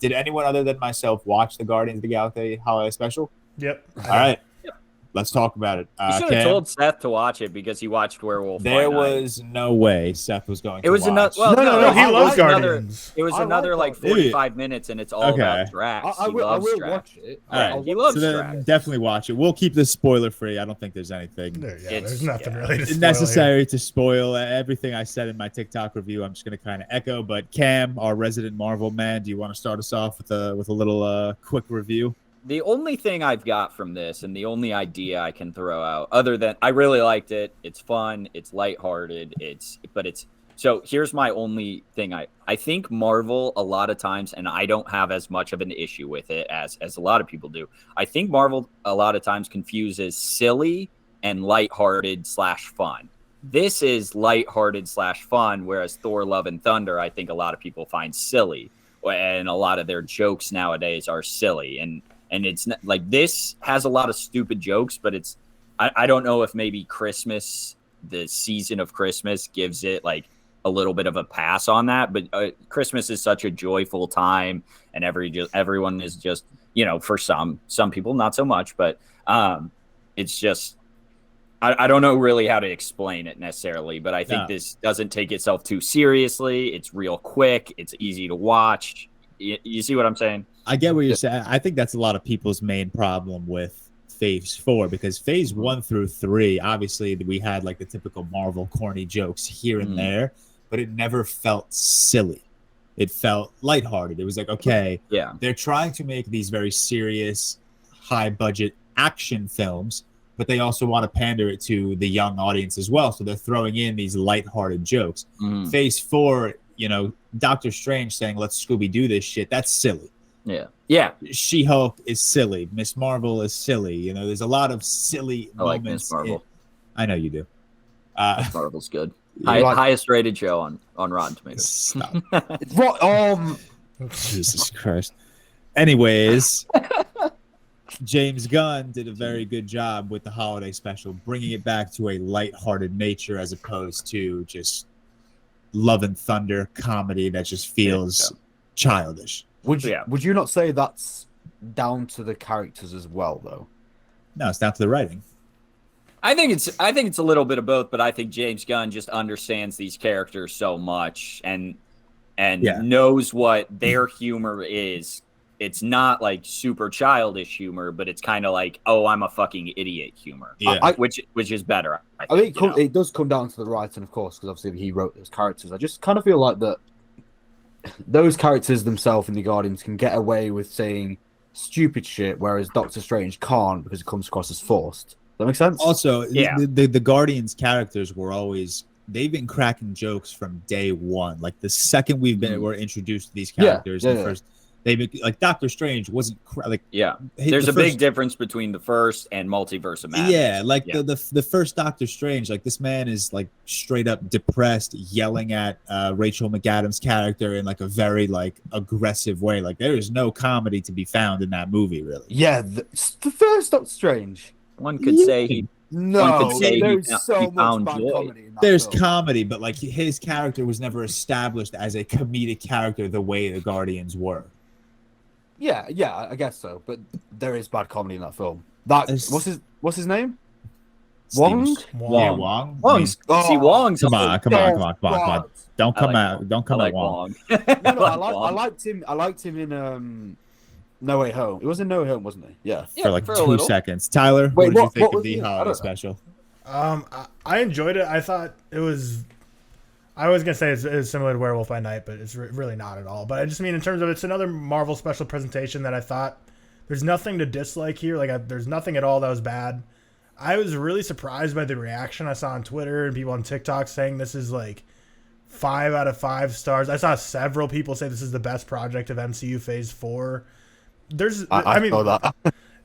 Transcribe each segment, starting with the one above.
Did anyone other than myself watch the Guardians of the Galaxy holiday special? Yep. All right. Let's talk about it. You should have told Seth to watch it because he watched Werewolf. There was no way Seth was going to It was watch. another. Well, No, he loves Guardians. It was another like 45 minutes, and it's all about Drax. I will watch it. All right. He loves so Drax. definitely watch it. We'll keep this spoiler free. I don't think there's anything There's nothing really to spoil necessary to spoil everything I said in my TikTok review. I'm just going to kind of echo. But Cam, our resident Marvel man, do you want to start us off with a little quick review? The only thing I've got from this, and the only idea I can throw out, other than I really liked it, it's fun, it's lighthearted, so here's my only thing. I think Marvel a lot of times, and I don't have as much of an issue with it as a lot of people do. I think Marvel a lot of times confuses silly and lighthearted / fun. This is lighthearted / fun, whereas Thor: Love and Thunder, I think a lot of people find silly, and a lot of their jokes nowadays are silly. And it's not, like, this has a lot of stupid jokes, but it's I don't know if maybe Christmas, the season of Christmas, gives it like a little bit of a pass on that. But Christmas is such a joyful time, and everyone is just, for some people not so much, but it's just I don't know really how to explain it necessarily, but I think this doesn't take itself too seriously. It's real quick. It's easy to watch. You see what I'm saying? I get what you're saying. I think that's a lot of people's main problem with Phase 4, because Phase 1 through 3, obviously we had like the typical Marvel corny jokes here and there, but it never felt silly. It felt lighthearted. It was like, okay, they're trying to make these very serious, high-budget action films, but they also want to pander it to the young audience as well. So they're throwing in these lighthearted jokes. Phase 4, Doctor Strange saying, let's Scooby-Doo this shit, that's silly. Yeah. She-Hulk is silly. Miss Marvel is silly. There's a lot of silly moments. Like Miss Marvel. I know you do. Miss Marvel's good. Highest rated show on Rotten Tomatoes. Stop. Jesus Christ. Anyways, James Gunn did a very good job with the holiday special, bringing it back to a lighthearted nature as opposed to just Love and Thunder comedy that just feels childish. Would you not say that's down to the characters as well, though? No, it's down to the writing. I think it's a little bit of both, but I think James Gunn just understands these characters so much and knows what their humor is. It's not like super childish humor, but it's kind of like, oh, I'm a fucking idiot humor, which is better. I think it does come down to the writing, of course, because obviously he wrote those characters. I just kind of feel like that those characters themselves in the Guardians can get away with saying stupid shit, whereas Doctor Strange can't because it comes across as forced. Does that make sense? Also, the Guardians characters they've been cracking jokes from day one. Like the second we're introduced to these characters, they've been like Doctor Strange wasn't There's a big difference between the first and Multiverse of Madness. The first Doctor Strange, like this man is like straight up depressed, yelling at Rachel McAdams' character in like a very like aggressive way. Like there is no comedy to be found in that movie, really. Yeah, the first Doctor Strange. One could say there's so much bad comedy in that There's film. comedy, but like his character was never established as a comedic character the way the Guardians were. Yeah, I guess so. But there is bad comedy in that film. What's his name? Wong? Yeah, Wong. Wong's Come on. Don't come at Wong. I liked him in No Way Home. It was in No Way Home, wasn't he? Yeah. For like 2 seconds. Tyler, what did you think of the holiday special? I enjoyed it. I thought it was. I was gonna say it's similar to Werewolf by Night, but it's really not at all. But I just mean in terms of it's another Marvel special presentation that I thought there's nothing to dislike here. Like there's nothing at all that was bad. I was really surprised by the reaction I saw on Twitter and people on TikTok saying this is like 5 out of 5 stars. I saw several people say this is the best project of MCU Phase 4. I mean, saw that.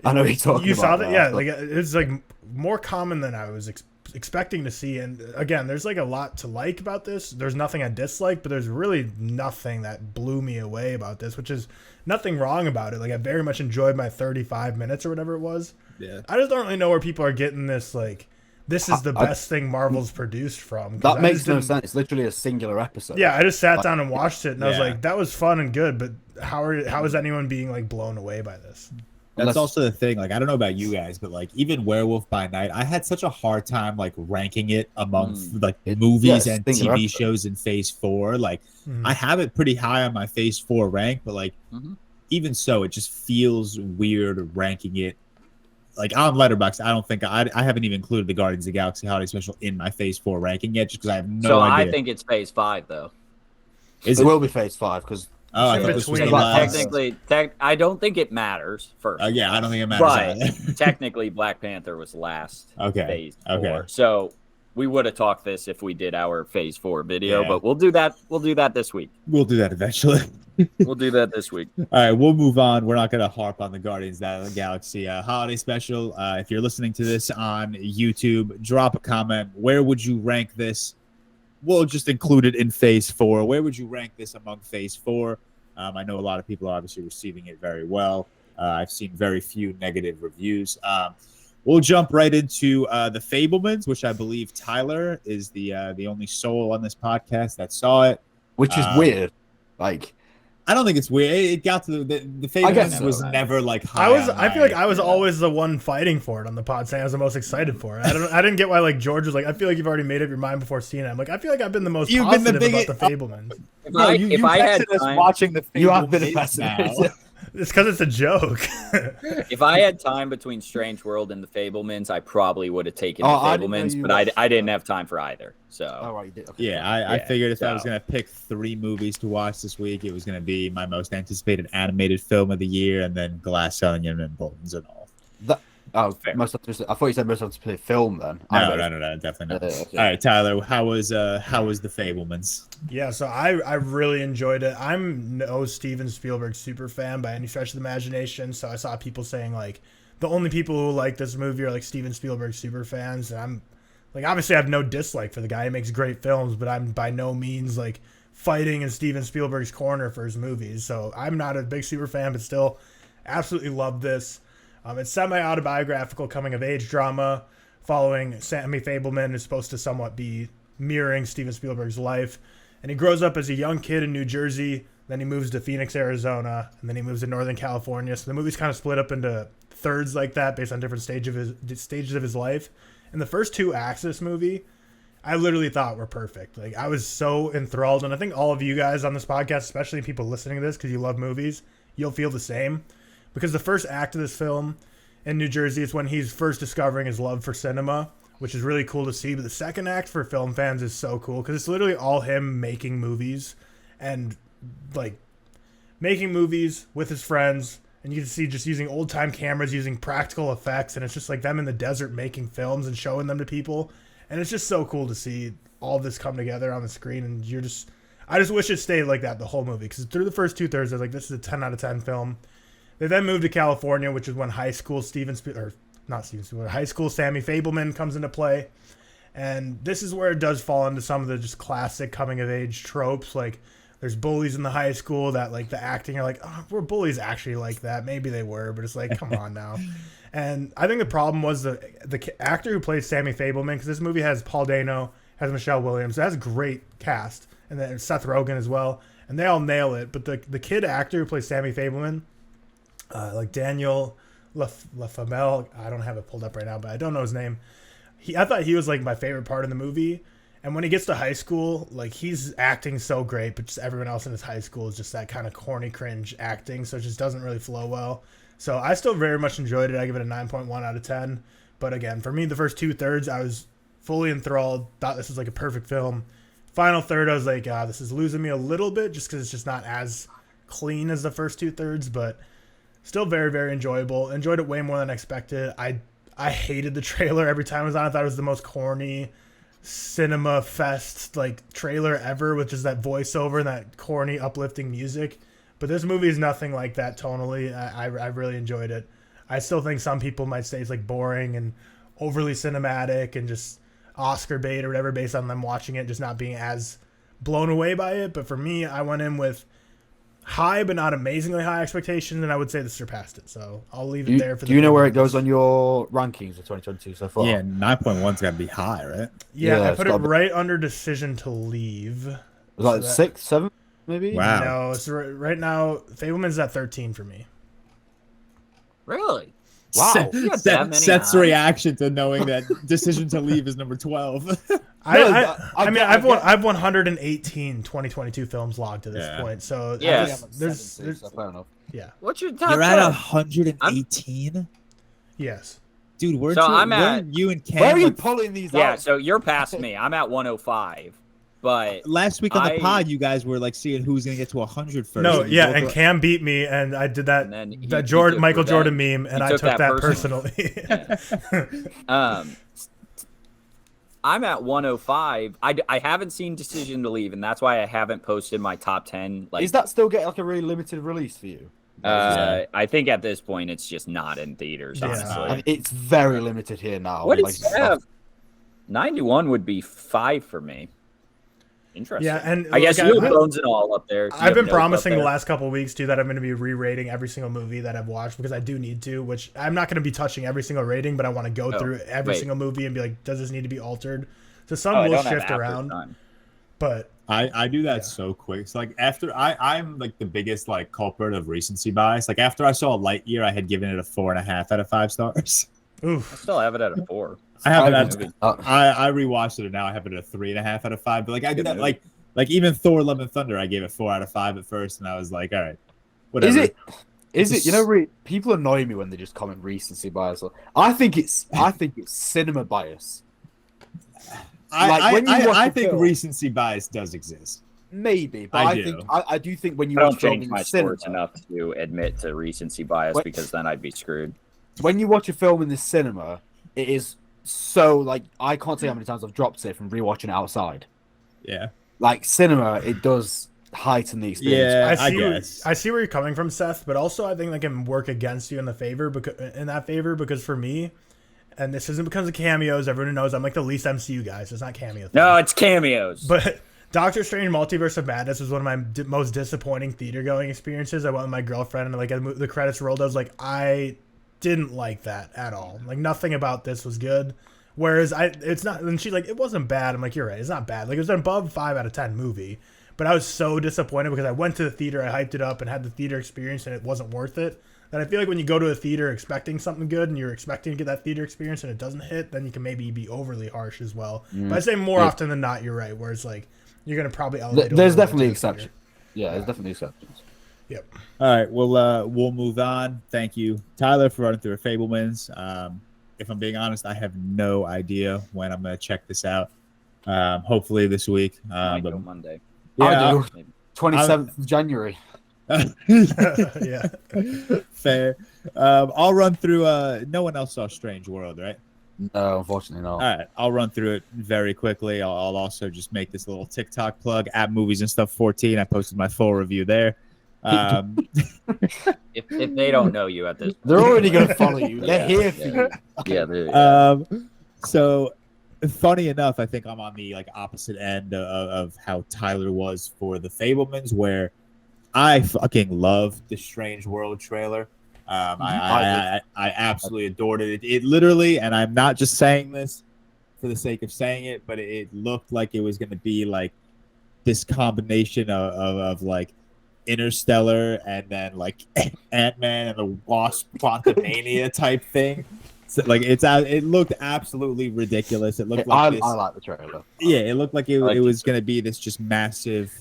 I know you're talking. You about saw that, yeah. Like it's like more common than I was expecting to see. And again, there's like a lot to like about this. There's nothing I dislike, but there's really nothing that blew me away about this, which is nothing wrong about it. Like I very much enjoyed my 35 minutes or whatever it was. Yeah. I just don't really know where people are getting this like this is the best thing Marvel's produced from. That makes no sense. It's literally a singular episode. Yeah, I just sat down and watched it, and I was Yeah. like, that was fun and good, but how is anyone being like blown away by this? That's also the thing. Like, I don't know about you guys, but like, even Werewolf by Night, I had such a hard time like ranking it among like movies and singular TV episode. shows in Phase 4. Like, I have it pretty high on my Phase 4 rank, but like, even so, it just feels weird ranking it. Like on Letterboxd, I don't think I haven't even included the Guardians of the Galaxy Holiday Special in my Phase 4 ranking yet, just because I have no idea. I think it's Phase 5 though. Is It it? will be Phase 5 because Oh, I in thought this was the between. last. Technically, I don't think it matters. First, Yeah, I don't think it matters. but either. technically, Black Panther was last. Okay, Phase 4. okay. So we would have talked this if we did our Phase 4 video, Yeah. but we'll do that. We'll do that this week. We'll do that eventually. We'll do that this week. All right, we'll move on. We're not going to harp on the Guardians of the Galaxy holiday special. If you're listening to this on YouTube, drop a comment. Where would you rank this? We'll just include it in Phase 4. Where would you rank this among Phase 4? I know a lot of people are obviously receiving it very well. I've seen very few negative reviews. We'll jump right into The Fablemans, which I believe Tyler is the only soul on this podcast that saw it. which is weird. Like, I don't think it's weird. It got to the I guess Fablemans so, was right. never like high. I feel like I was always the one fighting for it on the pod, saying I was the most excited for it. I didn't get why like George was like, I feel like you've already made up your mind before seeing it. I'm like, I feel like I've been the most You've been the positive biggest- about the Fablemans. If I had time, watching the you have been a Fablemans pessimist. now. It's because it's a joke. if I had time between Strange World and the Fablemans, I probably would have taken Oh, the I didn't know Fablemans, you but watched I didn't have time for either. So Oh, right, you did. Okay. Yeah, I Yeah, figured if I was so- gonna pick 3 movies to watch this week, it was gonna be my most anticipated animated film of the year, and then Glass Onion and Bolton's and all. Oh, Fair. most of I thought you said most of to play film then. No, definitely not. Okay. All right, Tyler, how was The Fablemans? Yeah, so I really enjoyed it. I'm no Steven Spielberg super fan by any stretch of the imagination, so I saw people saying like the only people who like this movie are like Steven Spielberg super fans, and I'm like, obviously I have no dislike for the guy. He makes great films, but I'm by no means like fighting in Steven Spielberg's corner for his movies. So I'm not a big super fan, but still absolutely love this. It's semi-autobiographical coming-of-age drama following Sammy Fableman, who's supposed to somewhat be mirroring Steven Spielberg's life. And he grows up as a young kid in New Jersey, then he moves to Phoenix, Arizona, and then he moves to Northern California. So the movie's kind of split up into thirds like that based on different stages of his life. And the first 2 acts of this movie, I literally thought were perfect. Like, I was so enthralled, and I think all of you guys on this podcast, especially people listening to this because you love movies, you'll feel the same. Because the first act of this film in New Jersey is when he's first discovering his love for cinema, which is really cool to see. But the second act for film fans is so cool because it's literally all him making movies and like making movies with his friends. And you can see just using old time cameras, using practical effects. And it's just like them in the desert making films and showing them to people. And it's just so cool to see all this come together on the screen. And I just wish it stayed like that the whole movie. Because through the first 2 thirds, I was like, this is a 10 out of 10 film. They then moved to California, which is when high school Sammy Fableman comes into play. And this is where it does fall into some of the just classic coming of age tropes. Like there's bullies in the high school that like the acting, you're like, oh, were bullies actually like that? Maybe they were, but it's like, come on now. And I think the problem was the actor who played Sammy Fableman, because this movie has Paul Dano, has Michelle Williams, it has a great cast, and then Seth Rogen as well, and they all nail it. But the kid actor who plays Sammy Fableman, like Daniel LaFamel, I don't have it pulled up right now, but I don't know his name. I thought he was like my favorite part of the movie. And when he gets to high school, like he's acting so great, but just everyone else in his high school is just that kind of corny cringe acting, so it just doesn't really flow well. So I still very much enjoyed it. I give it a 9.1 out of 10. But again, for me, the first 2 thirds, I was fully enthralled, thought this was like a perfect film. Final third, I was like, this is losing me a little bit just because it's just not as clean as the first 2 thirds, but still very, very enjoyable. Enjoyed it way more than expected. I hated the trailer every time it was on. I thought it was the most corny cinema fest like trailer ever, with just that voiceover and that corny uplifting music. But this movie is nothing like that tonally. I really enjoyed it. I still think some people might say it's like boring and overly cinematic and just Oscar bait or whatever based on them watching it just not being as blown away by it. But for me, I went in with high but not amazingly high expectations, and I would say this surpassed it. So I'll leave it there for. Do you know where it goes on your rankings of 2022 so far? Yeah, 9.1's got to be high, right? Yeah, Yeah, I it's put it gotta be- right under Decision to Leave. Was like So that- 6, 7, maybe? Wow. No, it's right now. Fableman's at 13 for me. Really? Wow. You got that many Seth's highs? reaction to knowing that Decision to Leave is number 12. I mean, I've get- 118 2022 films logged to this Yeah. point. So Yeah. there's Fair enough. yeah, What's your top You're at 10? 118? yes. Dude, weren't So you, I'm at- weren't you and Cam Where are you like, pulling these Yeah, out? so you're past me. I'm at 105. But last week on the I- pod, you guys were like seeing who's going to get to 100 first. No, and you yeah, both and were- Cam beat me, and I did that And then he Jordan took Michael revenge. Jordan meme, and He I took took that that personally. personally. I'm at 105. I haven't seen Decision to Leave, and that's why I haven't posted my top 10. Like, Is that still getting like a really limited release for you? I think at this point it's just not in theaters. Yeah. Honestly, And it's very limited here now. what like, is that? 91 would be 5 for me. Interesting. Yeah, and I guess like, you have I- Bones and All up there. You I've have been Nope up promising the there. last couple of weeks too that I'm going to be re-rating every single movie that I've watched because I do need to. Which I'm not going to be touching every single rating, but I want to go Oh, through every wait. single movie and be like, does this need to be altered? So some Oh, I will don't have shift after around, time. but I do that Yeah. so quick. So like after I'm like the biggest like culprit of recency bias. Like after I saw Lightyear, I had given it a 4.5 out of 5 stars. I oof. still have it at a 4. I have it I at movie. I rewatched it and now I have it at a 3.5 out of 5. But like I did Good that movie. like even Thor: Love and Thunder, I gave it 4 out of 5 at first, and I was like, all right, whatever. Is it? Is It's it? You know, people annoy me when they just comment recency bias. I think it's cinema bias. like, when you watch I a think film- recency bias does exist. Maybe, but I I do. think I do think when you I watch don't film change in my the cinema, sports enough to admit to recency bias Wait. because then I'd be screwed. when you watch a film in the cinema, it is so like I can't say how many times I've dropped it from rewatching it outside. Yeah, Like cinema, it does heighten the experience. Yeah. I I see. guess. I see where you're coming from, Seth, but also I think that can work against you in that favor because for me, and this isn't because of cameos. Everyone knows I'm like the least MCU guy, so it's not cameo. No, it's cameos. But Doctor Strange: Multiverse of Madness was one of my most disappointing theater going experiences. I went with my girlfriend, and like as the credits rolled, I was like, I didn't like that at all. Like nothing about this was good. Whereas it's not. And she's like, it wasn't bad. I'm like, you're right, it's not bad. Like it was an above 5 out of 10 movie. But I was so disappointed because I went to the theater, I hyped it up, and had the theater experience, and it wasn't worth it. That I feel like when you go to a theater expecting something good and you're expecting to get that theater experience and it doesn't hit, then you can maybe be overly harsh as well. But I'd say more often than not, you're right. Where it's like you're gonna probably elevate. it a There's little bit definitely to the theater. exceptions. Yeah, there's definitely exceptions. Yep. all right. We'll move on. Thank you, Tyler, for running through our Fablemans. If I'm being honest, I have no idea when I'm gonna check this out. Hopefully this week. Might But go Monday. I do. Maybe. 27th of January. Yeah. Fair. I'll run through. No one else saw Strange World, right? No, unfortunately not. All right, I'll run through it very quickly. I'll also just make this little TikTok plug at Movies and Stuff 14. I posted my full review there. If they don't know you at this point. They're already going to follow you. They're Yeah, here for you. Yeah, they're- So funny enough, I think I'm on the like opposite end of how Tyler was for the Fablemans, where I fucking loved the Strange World trailer. I absolutely adored it. It literally, and I'm not just saying this for the sake of saying it, but it looked like it was going to be like this combination of like Interstellar and then like Ant-Man and the Wasp Quantumania type thing. So, like it looked absolutely ridiculous. It looked like this, I like the trailer. yeah, it looked like it I like was it. going to be this just massive,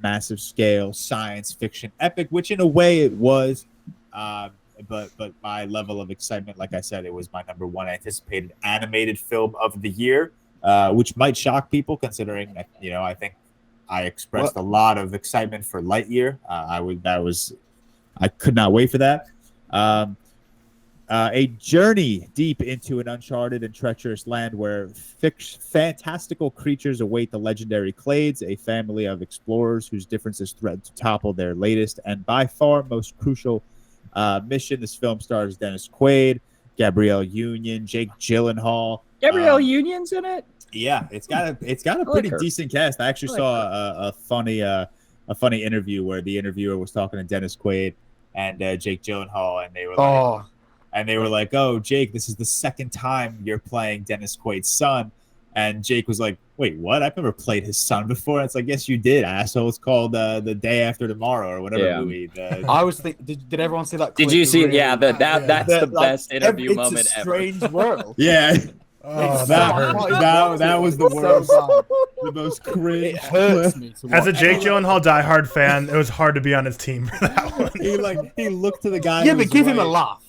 massive scale science fiction epic, which in a way it was. But my level of excitement, like I said, it was my number one anticipated animated film of the year, which might shock people considering that, I think I expressed a lot of excitement for Lightyear. I could not wait for that. A journey deep into an uncharted and treacherous land where fantastical creatures await the legendary Clades, a family of explorers whose differences threaten to topple their latest and by far most crucial mission. This film stars Dennis Quaid, Gabrielle Union, Jake Gyllenhaal. Gabrielle Union's in it. Yeah, it's got a like pretty her. decent cast. I actually I like saw a funny a funny interview where the interviewer was talking to Dennis Quaid and Jake Gyllenhaal, and they were like, "Oh, Jake, this is the second time you're playing Dennis Quaid's son." And Jake was like, "Wait, what? I've never played his son before." And it's like, "Yes, you did, asshole. It's called The Day After Tomorrow or whatever movie." I was thinking, did everyone see that? Did you see? Yeah, that's the best interview moment ever. It's a strange world. Yeah. Oh, that was the worst. The most cringe. It hurts me. As a Jake Gyllenhaal diehard fan, it was hard to be on his team for that one. He looked to the guy. Yeah, but give him a laugh.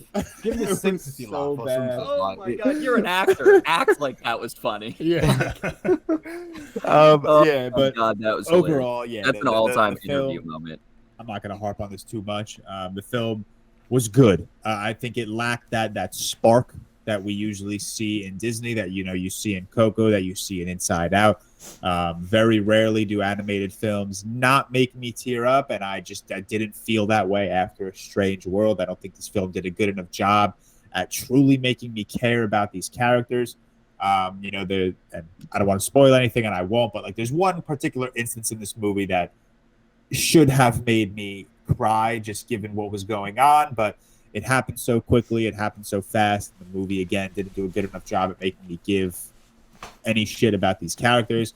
Give him a sympathy so laugh or bad. something. Oh my god, you're an actor. Act like that was funny. Yeah. Oh but god, that was overall, hilarious. yeah, That's an all-time the film- interview moment. I'm not going to harp on this too much. The film was good. I think it lacked that spark that we usually see in Disney, that you see in Coco, that you see in Inside Out. Very rarely do animated films not make me tear up, and I didn't feel that way after A Strange World. I don't think this film did a good enough job at truly making me care about these characters. And I don't want to spoil anything, and I won't, but like there's one particular instance in this movie that should have made me cry just given what was going on, but it happened so quickly, it happened so fast. The movie, again, didn't do a good enough job at making me give any shit about these characters.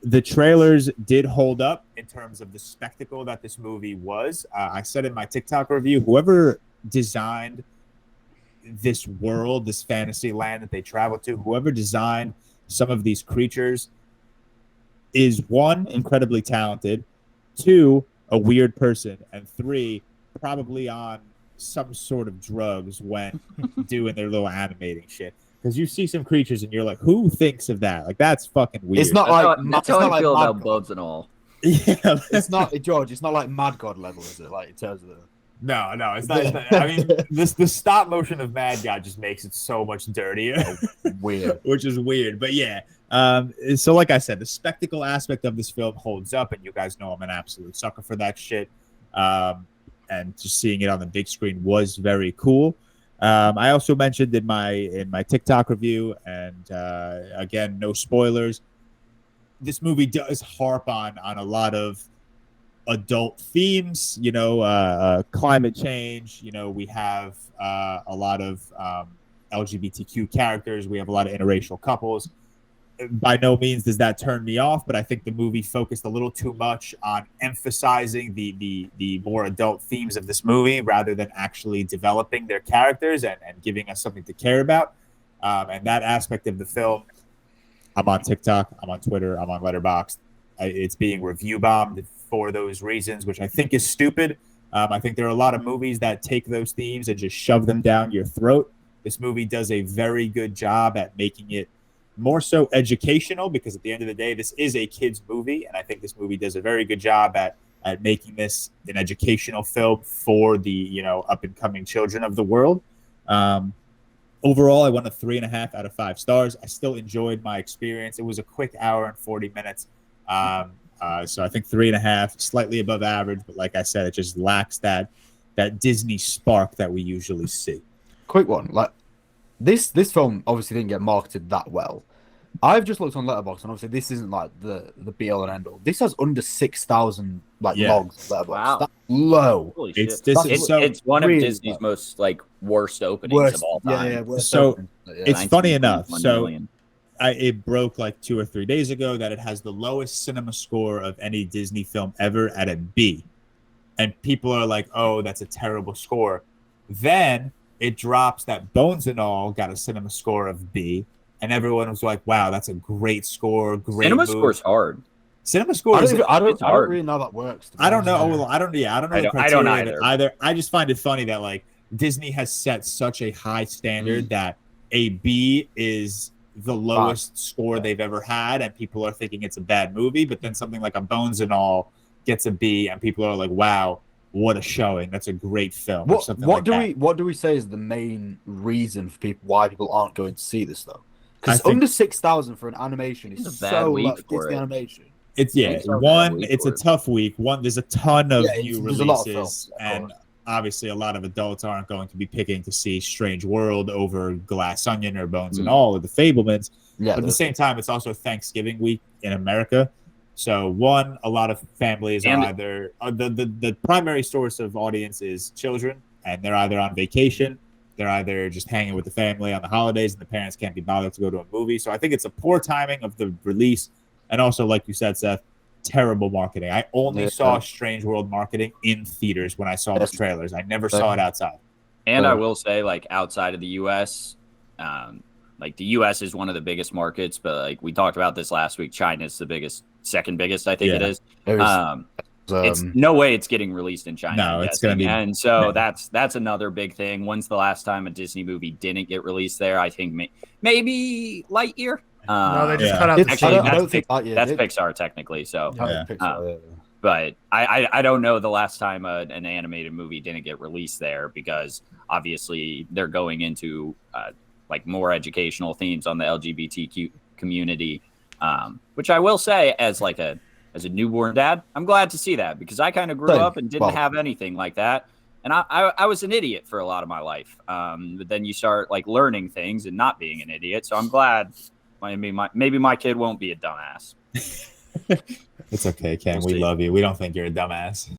The trailers did hold up in terms of the spectacle that this movie was. I said in my TikTok review, whoever designed this world, this fantasy land that they travel to, whoever designed some of these creatures is, one, incredibly talented, two, a weird person, and three, probably on some sort of drugs when doing their little animating shit. Because you see some creatures and you're like, who thinks of that? Like, that's fucking weird. It's not That's how I feel about Bugs and all. Yeah, It's not, George. It's not like Mad God level, is it? Like in terms of the. No, it's not. I mean, the stop motion of Mad God just makes it so much dirtier. Weird. Which is weird. But yeah. So like I said, the spectacle aspect of this film holds up, and you guys know I'm an absolute sucker for that shit. And just seeing it on the big screen was very cool. I also mentioned in my TikTok review, and again, no spoilers, this movie does harp on a lot of adult themes, climate change. We have a lot of LGBTQ characters. We have a lot of interracial couples. By no means does that turn me off, but I think the movie focused a little too much on emphasizing the more adult themes of this movie rather than actually developing their characters and giving us something to care about. And that aspect of the film, I'm on TikTok, I'm on Twitter, I'm on Letterboxd. It's being review bombed for those reasons, which I think is stupid. I think there are a lot of movies that take those themes and just shove them down your throat. This movie does a very good job at making it more so educational, because at the end of the day, this is a kid's movie, and I think this movie does a very good job at making this an educational film for the up and coming children of the world. Overall, I won a 3.5 out of 5 stars. I still enjoyed my experience. It was a quick hour and 40 minutes. So I think 3.5, slightly above average, but like I said, it just lacks that Disney spark that we usually see. Quick one, like this film obviously didn't get marketed that well. I've just looked on Letterboxd, and obviously this isn't like the be all and end all. This has under 6,000 logs. Letterboxd. Wow. That's low. Holy It's shit. this It's, is so it's one of really Disney's low. most worst openings of all time. worst So, opening. Yeah. it's funny enough. 19.1 So million. it broke like 2 or 3 days ago that it has the lowest cinema score of any Disney film ever at a B. And people are like, oh, that's a terrible score. Then it drops that Bones and All got a cinema score of B. And everyone was like, wow, that's a great score. Great Cinema move. score's hard. Cinema score I is don't hard. really know how that works. to be I don't know. honest. Well, I don't know. I The don't criteria of it either. I just find it funny that like Disney has set such a high standard that a B is the lowest score they've ever had, and people are thinking it's a bad movie. But then something like a Bones and All gets a B, and people are like, "Wow, what a showing! That's a great film." or something like that. What do we say is the main reason for why people aren't going to see this though? I Because think- under 6,000 for an animation It's is a bad so week low. for Disney it. animation. It's It's so bad one. week It's a for it. tough week. There's a ton of Yeah, new there's a lot of releases, films, of and course. obviously a lot of adults aren't going to be picking to see Strange World over Glass Onion or Bones and Mm. All or The Fablemans. Yeah, But at the same time, it's also Thanksgiving week in America. So one, a lot of families And- are either the primary source of audience is children, and they're either on vacation, they're either just hanging with the family on the holidays, and the parents can't be bothered to go to a movie. So I think it's a poor timing of the release, and also, like you said, Seth, terrible marketing. I only saw Strange World marketing in theaters when I saw the trailers. I never saw it outside. And I will say, like, outside of the U.S., like, the U.S. is one of the biggest markets, but, like, we talked about this last week, China's the biggest, second biggest, I think it is. It's no way it's getting released in China. No, it's going to be. And so that's another big thing. When's the last time a Disney movie didn't get released there? I think maybe Lightyear. No, they just cut out. Actually, I don't think that's Pixar technically. So, Yeah. but I don't know the last time an animated movie didn't get released there, because obviously they're going into like more educational themes on the LGBTQ community, which I will say as a newborn dad, I'm glad to see that, because I kind of grew up and didn't have anything like that. And I was an idiot for a lot of my life. But then you start like learning things and not being an idiot. So I'm glad maybe my kid won't be a dumbass. It's okay, Ken. We'll we see. love you. We don't think you're a dumbass.